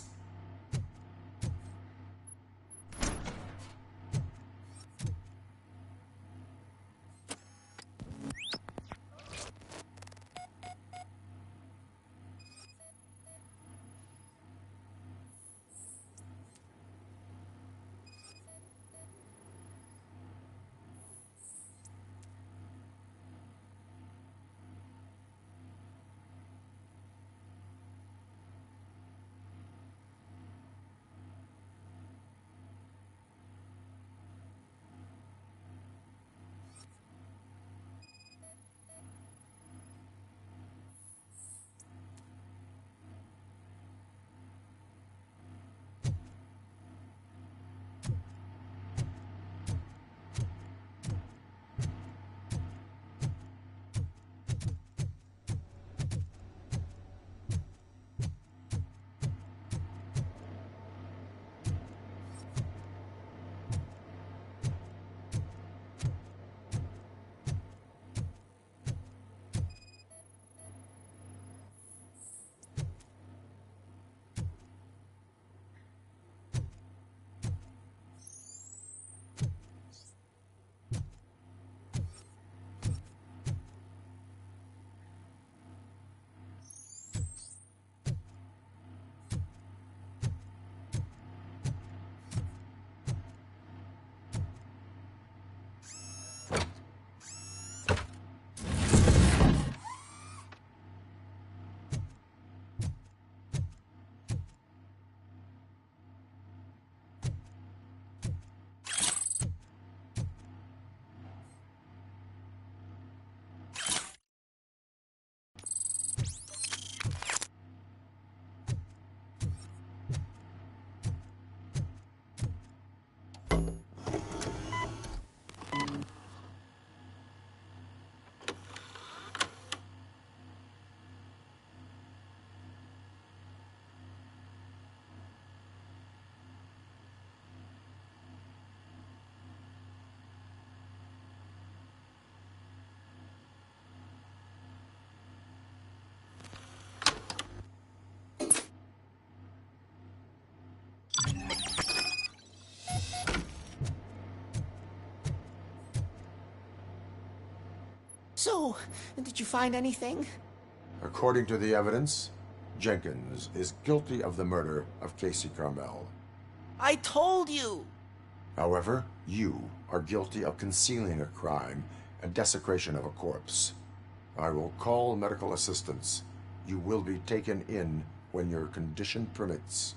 So, did you find anything? According to the evidence, Jenkins is guilty of the murder of Casey Carmel. I told you! However, you are guilty of concealing a crime and desecration of a corpse. I will call medical assistance. You will be taken in when your condition permits.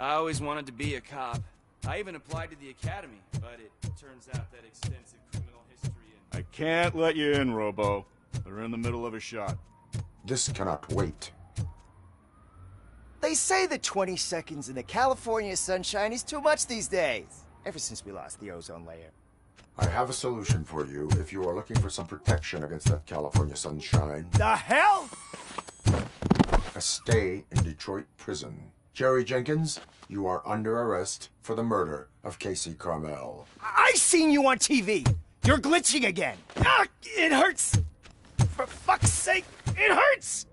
I always wanted to be a cop. I even applied to the academy, but it turns out that extensive criminal history and... I can't let you in, Robo. They're in the middle of a shot. This cannot wait. They say that 20 seconds in the California sunshine is too much these days. Ever since we lost the ozone layer. I have a solution for you if you are looking for some protection against that California sunshine. The hell? A stay in Detroit prison. Jerry Jenkins, you are under arrest for the murder of Casey Carmel. I seen you on TV. You're glitching again. Ah, it hurts. For fuck's sake, it hurts.